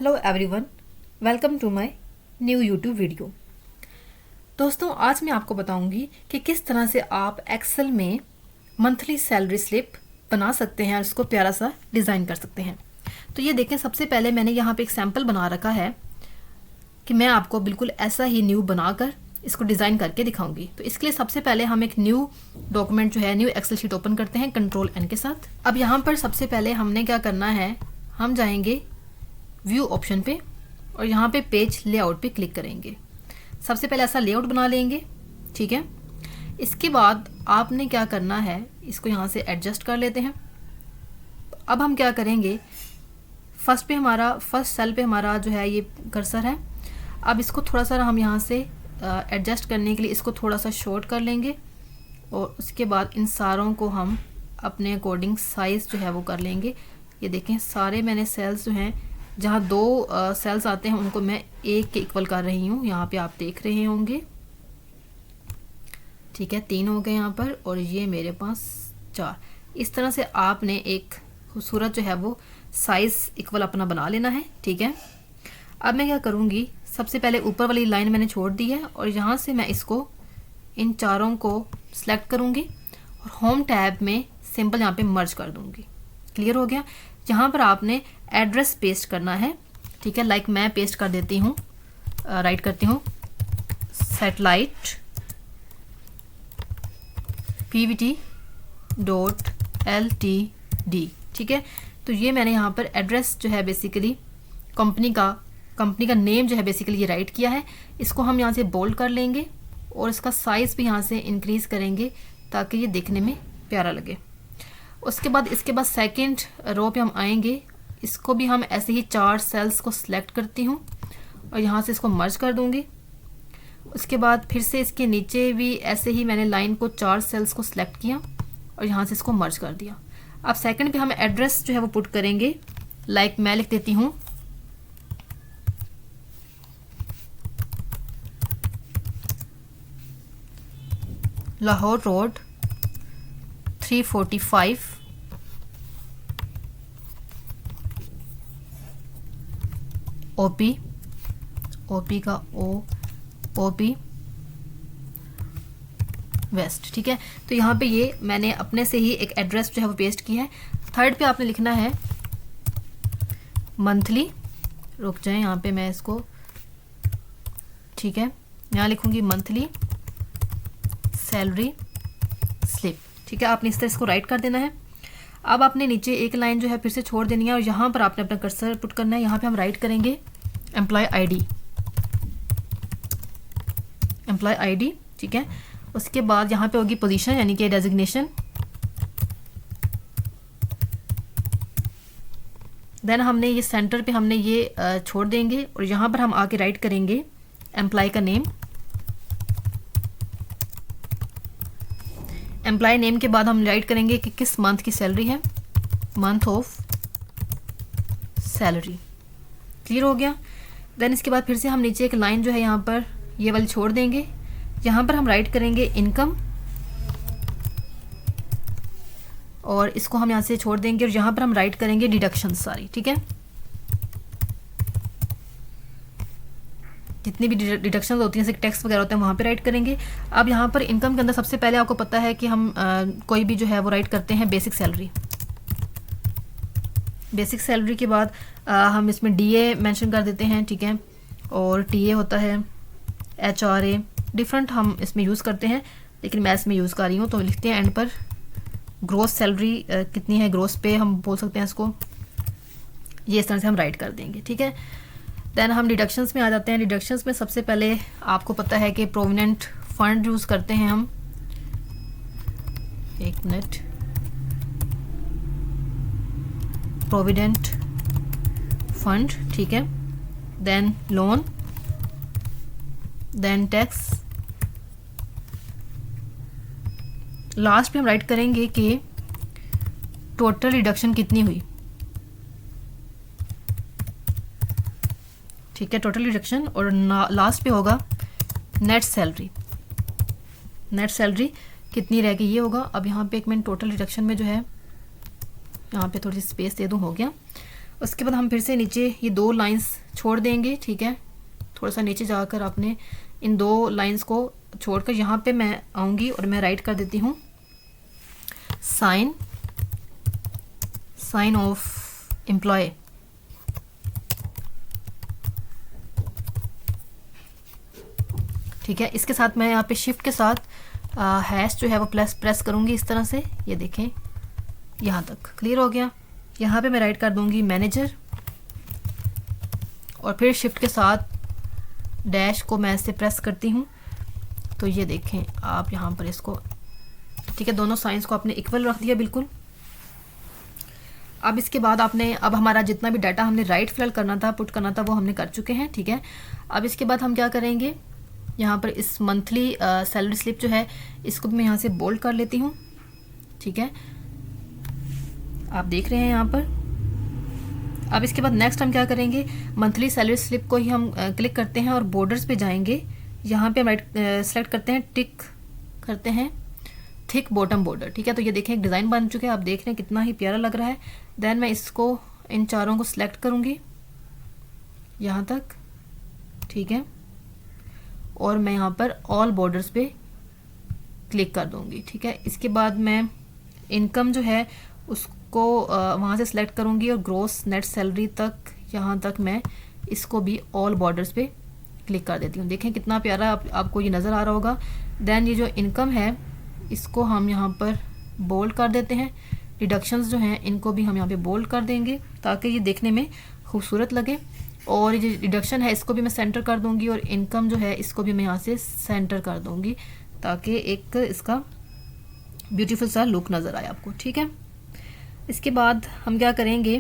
Hello everyone, welcome to my new YouTube video. दोस्तों, आज मैं आपको बताऊंगी कि किस तरह से आप एक्सेल में मंथली सैलरी स्लिप बना सकते हैं और उसको प्यारा सा डिज़ाइन कर सकते हैं। तो ये देखें, सबसे पहले मैंने यहाँ पे एक सैम्पल बना रखा है कि मैं आपको बिल्कुल ऐसा ही न्यू बनाकर इसको डिज़ाइन करके दिखाऊंगी। तो इसके लिए सबसे पहले हम एक न्यू डॉक्यूमेंट जो है, न्यू एक्सेल शीट ओपन करते हैं Ctrl+N के साथ। अब यहाँ पर सबसे पहले हमने क्या करना है, हम जाएंगे व्यू ऑप्शन पे और यहाँ पे पेज लेआउट पे क्लिक करेंगे। सबसे पहले ऐसा लेआउट बना लेंगे, ठीक है। इसके बाद आपने क्या करना है, इसको यहाँ से एडजस्ट कर लेते हैं। अब हम क्या करेंगे, फर्स्ट सेल पे हमारा जो है ये कर्सर है। अब इसको थोड़ा सा हम यहाँ से एडजस्ट करने के लिए इसको थोड़ा सा शॉर्ट कर लेंगे और उसके बाद इन सारों को हम अपने अकॉर्डिंग साइज़ जो है वो कर लेंगे। ये देखें, सारे मैंने सेल्स जो हैं, जहाँ दो सेल्स आते हैं उनको मैं एक के इक्वल कर रही हूँ। यहाँ पे आप देख रहे होंगे, ठीक है, 3 हो गए यहाँ पर और ये मेरे पास 4। इस तरह से आपने एक खूबसूरत जो है वो साइज़ इक्वल अपना बना लेना है, ठीक है। अब मैं क्या करूँगी, सबसे पहले ऊपर वाली लाइन मैंने छोड़ दी है और यहाँ से मैं इसको इन चारों को सिलेक्ट करूँगी और होम टैब में सिंपल यहाँ पे मर्ज कर दूँगी। क्लियर हो गया। यहाँ पर आपने एड्रेस पेस्ट करना है, ठीक है। लाइक मैं पेस्ट कर देती हूँ, राइट करती हूँ satellite pvt.ltd, ठीक है। तो ये मैंने यहाँ पर एड्रेस जो है बेसिकली कंपनी का नेम जो है बेसिकली ये राइट किया है। इसको हम यहाँ से बोल्ड कर लेंगे और इसका साइज़ भी यहाँ से इंक्रीज़ करेंगे ताकि ये देखने में प्यारा लगे। इसके बाद सेकंड रो पे हम आएंगे। इसको भी हम ऐसे ही 4 सेल्स को सिलेक्ट करती हूँ और यहाँ से इसको मर्ज कर दूँगी। उसके बाद फिर से इसके नीचे भी ऐसे ही मैंने लाइन को 4 सेल्स को सिलेक्ट किया और यहाँ से इसको मर्ज कर दिया। अब सेकंड पे हम एड्रेस जो है वो पुट करेंगे। लाइक मैं लिख देती हूँ लाहौर रोड 345 ओपी का ओपी वेस्ट, ठीक है। तो यहाँ पे ये मैंने अपने से ही एक एड्रेस जो है वो पेस्ट किया है। थर्ड पे आपने लिखना है मंथली, रुक जाए यहाँ पे मैं इसको, ठीक है, यहाँ लिखूंगी मंथली सैलरी स्लिप, ठीक है। आपने इस तरह इसको राइट कर देना है। अब आपने नीचे एक लाइन जो है फिर से छोड़ देनी है और यहाँ पर आपने अपना कर्सर पुट करना है। यहाँ पे हम राइट करेंगे एम्प्लॉय आईडी, ठीक है। उसके बाद यहाँ पे होगी पोजीशन यानी कि डेजिग्नेशन। देन हमने ये सेंटर पे हमने ये छोड़ देंगे और यहाँ पर हम आके राइट करेंगे एम्प्लॉय का नेम। एम्प्लॉय नेम के बाद हम राइट करेंगे कि किस मंथ की सैलरी है, मंथ ऑफ सैलरी। क्लियर हो गया। देन इसके बाद फिर से हम नीचे एक लाइन जो है यहाँ पर ये वाली छोड़ देंगे। यहाँ पर हम राइट करेंगे इनकम और इसको हम यहाँ से छोड़ देंगे और यहाँ पर हम राइट करेंगे डिडक्शन सारी, ठीक है। जितनी भी डिडक्शन होती हैं, जैसे टैक्स वगैरह होते हैं, वहाँ पे राइट करेंगे। अब यहाँ पर इनकम के अंदर सबसे पहले आपको पता है कि हम कोई भी जो है वो राइट करते हैं बेसिक सैलरी के बाद हम इसमें DA मेंशन कर देते हैं, ठीक है। और TA होता है, HRA डिफरेंट हम इसमें यूज़ करते हैं, लेकिन मैं इसमें यूज़ कर रही हूँ। तो लिखते हैं एंड पर ग्रोस सैलरी कितनी है, ग्रोस पे हम बोल सकते हैं इसको। ये इस तरह से हम राइट कर देंगे, ठीक है। देन हम डिडक्शंस में आ जाते हैं। डिडक्शंस में सबसे पहले आपको पता है कि प्रोविडेंट फंड यूज़ करते हैं हम। एक मिनट, प्रोविडेंट फंड, ठीक है। Then loan, then tax. Last पे हम राइट करेंगे कि टोटल रिडक्शन कितनी हुई, ठीक है, टोटल रिडक्शन। और लास्ट पे होगा नेट सैलरी कितनी रहेगी, ये होगा। अब यहाँ पे एक मिनट टोटल रिडक्शन में जो है, यहाँ पे थोड़ी सी स्पेस दे दूँ, हो गया। उसके बाद हम फिर से नीचे ये 2 लाइंस छोड़ देंगे, ठीक है। थोड़ा सा नीचे जाकर आपने इन 2 लाइंस को छोड़कर यहाँ पे मैं आऊँगी और मैं राइट कर देती हूँ साइन ऑफ एम्प्लॉय। ठीक है, इसके साथ मैं यहाँ पे शिफ्ट के साथ हैश जो है वो प्रेस करूँगी इस तरह से, ये देखें यहाँ तक क्लियर हो गया। यहाँ पे मैं राइट कर दूँगी मैनेजर और फिर शिफ्ट के साथ डैश को मैं ऐसे प्रेस करती हूँ, तो ये देखें आप यहाँ पर इसको, ठीक है, दोनों साइंस को आपने इक्वल रख दिया बिल्कुल। अब इसके बाद अब हमारा जितना भी डाटा हमने राइट फिल करना था, पुट करना था, वो हमने कर चुके हैं, ठीक है। अब इसके बाद हम क्या करेंगे, यहाँ पर इस मंथली सैलरी स्लिप जो है इसको मैं यहाँ से बोल्ड कर लेती हूँ, ठीक है, आप देख रहे हैं यहाँ पर। अब इसके बाद नेक्स्ट हम क्या करेंगे, मंथली सैलरी स्लिप को ही हम क्लिक करते हैं और बॉर्डर्स पे जाएंगे। यहाँ पे हम सेलेक्ट करते हैं, टिक करते हैं थिक बॉटम बॉर्डर, ठीक है। तो ये देखें एक डिज़ाइन बन चुका है, आप देख रहे हैं कितना ही प्यारा लग रहा है। देन मैं इसको इन चारों को सिलेक्ट करूँगी यहाँ तक, ठीक है, और मैं यहाँ पर ऑल बॉर्डर्स पे क्लिक कर दूँगी, ठीक है। इसके बाद मैं इनकम जो है उसको वहाँ से सिलेक्ट करूँगी और ग्रॉस नेट सैलरी तक, यहाँ तक मैं इसको भी ऑल बॉर्डर्स पे क्लिक कर देती हूँ। देखें कितना प्यारा आपको ये नज़र आ रहा होगा। देन ये जो इनकम है इसको हम यहाँ पर बोल्ड कर देते हैं, डिडक्शंस जो हैं इनको भी हम यहाँ पे बोल्ड कर देंगे ताकि ये देखने में खूबसूरत लगे। और ये जो डिडक्शन है इसको भी मैं सेंटर कर दूँगी और इनकम जो है इसको भी मैं यहाँ से सेंटर कर दूँगी ताकि एक इसका ब्यूटीफुल सा लुक नज़र आए आपको, ठीक है। इसके बाद हम क्या करेंगे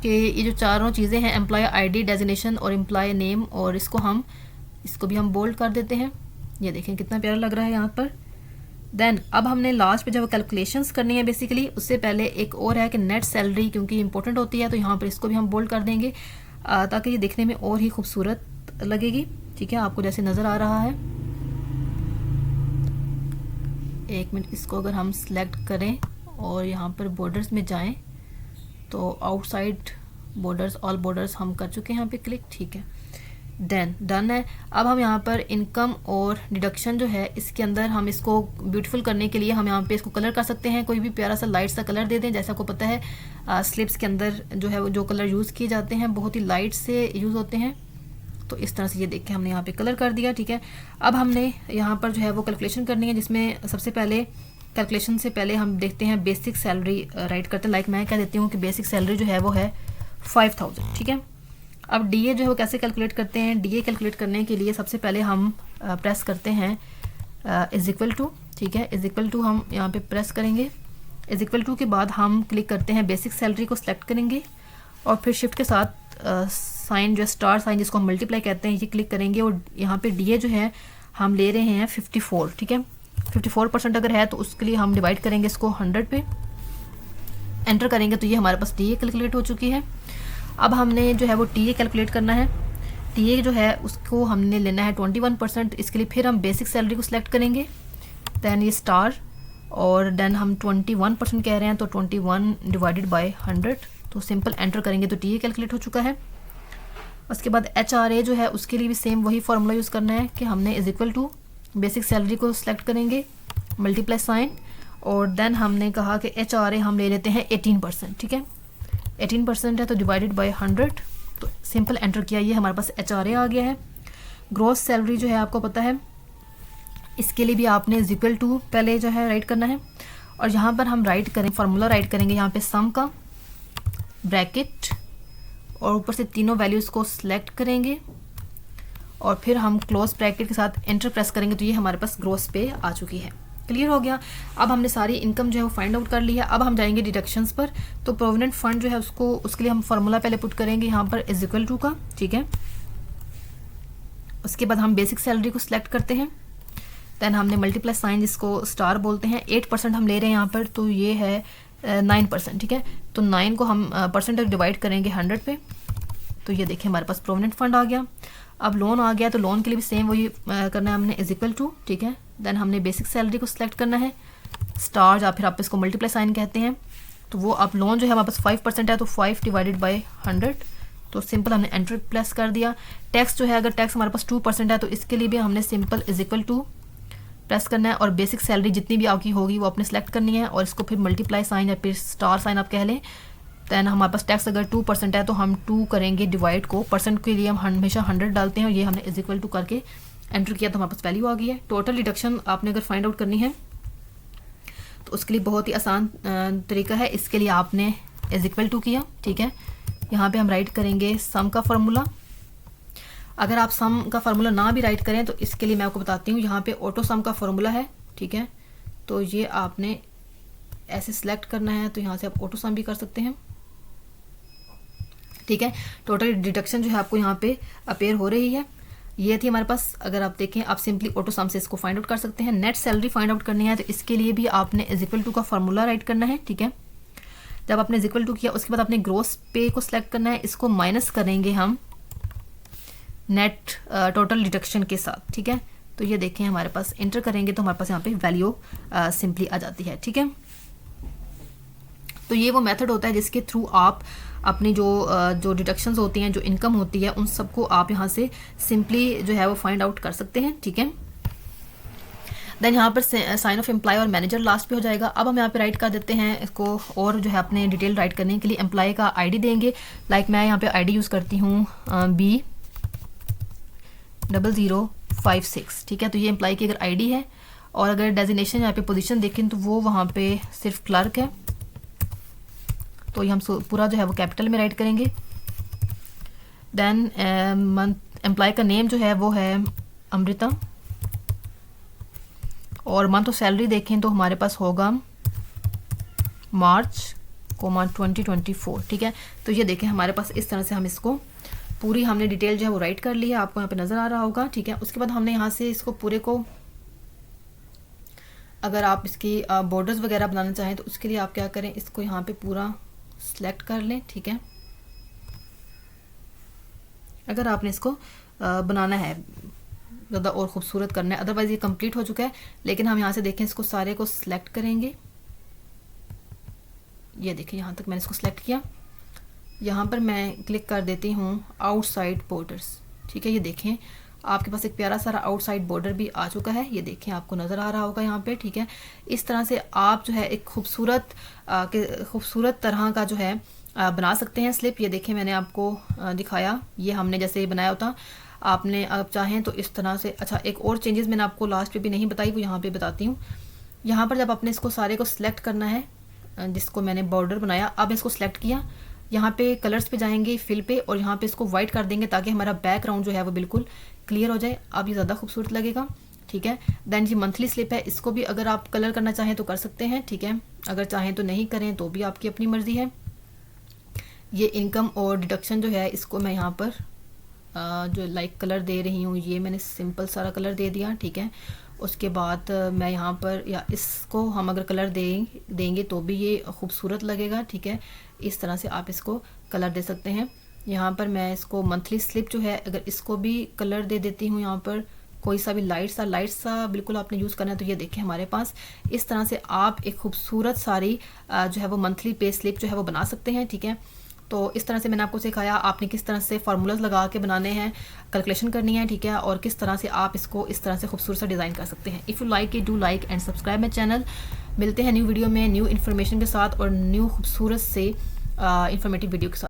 कि ये जो चारों चीज़ें हैं, एम्प्लॉय आईडी, डेजिग्नेशन और एम्प्लॉय नेम, और इसको भी हम बोल्ड कर देते हैं। ये देखें कितना प्यारा लग रहा है यहाँ पर। देन अब हमने लास्ट पे जब कैलकुलेशंस करनी है बेसिकली, उससे पहले एक और है कि नेट सैलरी क्योंकि इंपॉर्टेंट होती है, तो यहाँ पर इसको भी हम बोल्ड कर देंगे ताकि ये देखने में और ही खूबसूरत लगेगी, ठीक है, आपको जैसे नज़र आ रहा है। एक मिनट, इसको अगर हम सिलेक्ट करें और यहाँ पर बॉर्डर्स में जाएं तो आउटसाइड बॉर्डर्स, ऑल बॉर्डर्स हम कर चुके हैं यहाँ पे क्लिक, ठीक है। देन डन है। अब हम यहाँ पर इनकम और डिडक्शन जो है इसके अंदर हम इसको ब्यूटीफुल करने के लिए हम यहाँ पे इसको कलर कर सकते हैं, कोई भी प्यारा सा लाइट सा कलर दे दें। जैसा आपको पता है स्लिप्स के अंदर जो है जो कलर यूज़ किए जाते हैं बहुत ही लाइट से यूज़ होते हैं, तो इस तरह से ये देख के हमने यहाँ पे कलर कर दिया, ठीक है। अब हमने यहाँ पर जो है वो कैलकुलेशन करनी है, जिसमें सबसे पहले कैलकुलेशन से पहले हम देखते हैं बेसिक सैलरी राइट करते हैं। लाइक मैं कह देती हूँ कि बेसिक सैलरी जो है वो है 5000, ठीक है। अब डीए जो है वो कैसे कैलकुलेट करते हैं, डीए कैलकुलेट करने के लिए सबसे पहले हम प्रेस करते हैं इज इक्वल टू, ठीक है, इज इक्वल टू हम यहाँ पे प्रेस करेंगे। इज इक्वल टू के बाद हम क्लिक करते हैं बेसिक सैलरी को सिलेक्ट करेंगे और फिर शिफ्ट के साथ साइन जो स्टार साइन जिसको हम मल्टीप्लाई कहते हैं ये क्लिक करेंगे और यहाँ पे डीए जो है हम ले रहे हैं 54, ठीक है। 54% अगर है तो उसके लिए हम डिवाइड करेंगे इसको 100 पे, एंटर करेंगे तो ये हमारे पास डीए कैलकुलेट हो चुकी है। अब हमने जो है वो टीए कैलकुलेट करना है। टीए जो है उसको हमने लेना है 21%, इसके लिए फिर हम बेसिक सैलरी को सिलेक्ट करेंगे, दैन ये स्टार और देन हम 21% कह रहे हैं तो 21 डिवाइडेड बाय 100, तो सिंपल एंटर करेंगे तो टीए कैलकुलेट हो चुका है। उसके बाद HRA जो है उसके लिए भी सेम वही फार्मूला यूज़ करना है कि हमने is equal to basic salary को सिलेक्ट करेंगे, मल्टीप्लाई साइन, और देन हमने कहा कि HRA हम ले लेते हैं 18%, ठीक है। 18% है तो डिवाइडेड बाय 100, तो सिंपल एंटर किया, ये हमारे पास HRA आ गया है। ग्रॉस सैलरी जो है आपको पता है, इसके लिए भी आपने इज इक्वल टू पहले जो है राइट करना है और यहाँ पर हम राइट करें फार्मूला राइट करेंगे यहाँ पे सम का ब्रैकेट और ऊपर से तीनों वैल्यूज़ को सिलेक्ट करेंगे और फिर हम क्लोज ब्रैकेट के साथ एंटर प्रेस करेंगे तो ये हमारे पास ग्रॉस पे आ चुकी है। क्लियर हो गया। अब हमने सारी इनकम जो है वो फाइंड आउट कर ली है। अब हम जाएंगे डिडक्शंस पर, तो प्रोविडेंट फंड जो है उसके लिए हम फार्मूला पहले पुट करेंगे यहाँ पर इज इक्वल टू का, ठीक है। उसके बाद हम बेसिक सैलरी को सिलेक्ट करते हैं, देन हमने मल्टीप्लाई साइन जिसको स्टार बोलते हैं, 8% हम ले रहे हैं यहाँ पर तो ये है 9%, ठीक है। तो 9 को हम परसेंट डिवाइड करेंगे 100 पे, तो ये देखिए हमारे पास प्रोविडेंट फंड आ गया। अब लोन आ गया तो लोन के लिए भी सेम वही करना है हमने इज इक्वल टू, ठीक है। देन हमने बेसिक सैलरी को सिलेक्ट करना है, स्टार या फिर आप इसको मल्टीप्लाई साइन कहते हैं, तो वो अब लोन जो है हमारे पास 5% है, तो 5 डिवाइडेड बाई 100, तो सिंपल हमने एंटर प्रेस कर दिया। टैक्स जो है, अगर टैक्स हमारे पास 2% है तो इसके लिए भी हमने simple is equal to press करना है, और बेसिक सैलरी जितनी भी आपकी होगी वो आपने सेलेक्ट करनी है, और इसको फिर मल्टीप्लाई साइन या फिर स्टार साइन आप कह लें। दैन हमारे पास टैक्स अगर 2% है तो हम 2 करेंगे डिवाइड को, परसेंट के लिए हम हमेशा 100 डालते हैं, और ये हमने इज इक्वल टू करके एंटर किया तो हमारे पास वैल्यू आ गई है। टोटल डिडक्शन आपने अगर फाइंड आउट करनी है तो उसके लिए बहुत ही आसान तरीका है। इसके लिए आपने इज इक्वल टू किया, ठीक है। यहाँ पे हम राइट करेंगे सम का फार्मूला। अगर आप सम का फार्मूला ना भी राइट करें तो इसके लिए मैं आपको बताती हूँ, यहाँ पे ऑटो सम का फार्मूला है, ठीक है। तो ये आपने ऐसे सिलेक्ट करना है, तो यहाँ से आप ऑटो सम भी कर सकते हैं, ठीक है। टोटल डिडक्शन जो है आपको यहाँ पे अपेयर हो रही है, ये थी हमारे पास। अगर आप देखें, आप सिंपली ऑटो सम से इसको फाइंड आउट कर सकते हैं। नेट सैलरी फाइंड आउट करनी है तो इसके लिए भी आपने इज इक्वल टू का फार्मूला राइट करना है, ठीक है। जब आपने इज इक्वल टू किया उसके बाद आपने ग्रोस पे को सिलेक्ट करना है, इसको माइनस करेंगे हम नेट टोटल डिडक्शन के साथ, ठीक है। तो ये देखें हमारे पास एंटर करेंगे तो हमारे पास यहाँ पे वैल्यू सिंपली आ जाती है, ठीक है। तो ये वो मेथड होता है जिसके थ्रू आप अपनी जो डिडक्शंस होती हैं, जो इनकम होती है, उन सबको आप यहाँ से सिंपली जो है वो फाइंड आउट कर सकते हैं, ठीक है। देन यहाँ पर साइन ऑफ एम्प्लॉय और मैनेजर लास्ट पे हो जाएगा। अब हम यहाँ पे राइट कर देते हैं इसको, और जो है अपने डिटेल राइट करने के लिए एम्प्लॉय का आईडी देंगे। लाइक मैं यहाँ पे आईडी यूज़ करती हूँ B0056, ठीक है। तो ये एम्प्लॉय की अगर आईडी है, और अगर डेजिग्नेशन यहाँ पे पोजीशन देखें तो वो वहाँ पे सिर्फ क्लर्क है, तो ये हम पूरा जो है वो कैपिटल में राइट करेंगे। देन एम्प्लॉय का नेम जो है वो है अमृता, और मंथ ऑफ सैलरी देखें तो हमारे पास होगा मार्च 2024, ठीक है। तो ये देखें हमारे पास इस तरह से हम इसको पूरी हमने डिटेल जो है वो राइट कर ली है, आपको यहाँ पे नज़र आ रहा होगा, ठीक है। उसके बाद हमने यहाँ से इसको पूरे को, अगर आप इसकी बॉर्डर्स वगैरह बनाना चाहें तो उसके लिए आप क्या करें, इसको यहाँ पे पूरा सिलेक्ट कर लें, ठीक है। अगर आपने इसको बनाना है ज़्यादा और ख़ूबसूरत करना है, अदरवाइज़ ये कंप्लीट हो चुका है, लेकिन हम यहाँ से देखें इसको सारे को सिलेक्ट करेंगे। ये देखें यहाँ तक मैंने इसको सिलेक्ट किया। यहाँ पर मैं क्लिक कर देती हूँ आउटसाइड बॉर्डर्स, ठीक है। ये देखें आपके पास एक प्यारा सारा आउटसाइड बॉर्डर भी आ चुका है, ये देखें आपको नज़र आ रहा होगा यहाँ पे, ठीक है। इस तरह से आप जो है एक खूबसूरत तरह का जो है बना सकते हैं स्लिप। ये देखें मैंने आपको दिखाया, ये हमने जैसे बनाया होता, आपने अब चाहें तो इस तरह से। अच्छा, एक और चेंजेस मैंने आपको लास्ट पे भी नहीं बताई, वो यहाँ पे बताती हूँ। यहाँ पर जब आपने इसको सारे को सिलेक्ट करना है, जिसको मैंने बॉर्डर बनाया, अब इसको सिलेक्ट किया, यहाँ पे कलर्स पे जाएंगे, फिल पे, और यहाँ पे इसको वाइट कर देंगे ताकि हमारा बैकग्राउंड जो है वो बिल्कुल क्लियर हो जाए। अब ये ज़्यादा खूबसूरत लगेगा, ठीक है। देन जी मंथली स्लिप है, इसको भी अगर आप कलर करना चाहें तो कर सकते हैं, ठीक है। अगर चाहें तो नहीं करें तो भी आपकी अपनी मर्जी है। ये इनकम और डिडक्शन जो है, इसको मैं यहाँ पर जो लाइक कलर दे रही हूँ, ये मैंने सिंपल सारा कलर दे दिया, ठीक है। उसके बाद मैं यहाँ पर, या इसको हम अगर कलर देंगे तो भी ये खूबसूरत लगेगा, ठीक है। इस तरह से आप इसको कलर दे सकते हैं। यहाँ पर मैं इसको मंथली स्लिप जो है, अगर इसको भी कलर दे देती हूँ, यहाँ पर कोई सा भी लाइट सा बिल्कुल आपने यूज़ करना है। तो ये देखें हमारे पास इस तरह से आप एक खूबसूरत सारी जो है वो मंथली पे स्लिप जो है वो बना सकते हैं, ठीक है। तो इस तरह से मैंने आपको सिखाया आपने किस तरह से फार्मूलाज लगा के बनाने हैं, कैलकुलेशन करनी है, ठीक है, और किस तरह से आप इसको इस तरह से खूबसूरत सा डिज़ाइन कर सकते हैं। If you like it, do like and subscribe my channel. मिलते हैं न्यू वीडियो में न्यू इन्फॉर्मेशन के साथ और न्यू खूबसूरत से इंफॉर्मेटिव वीडियो के साथ।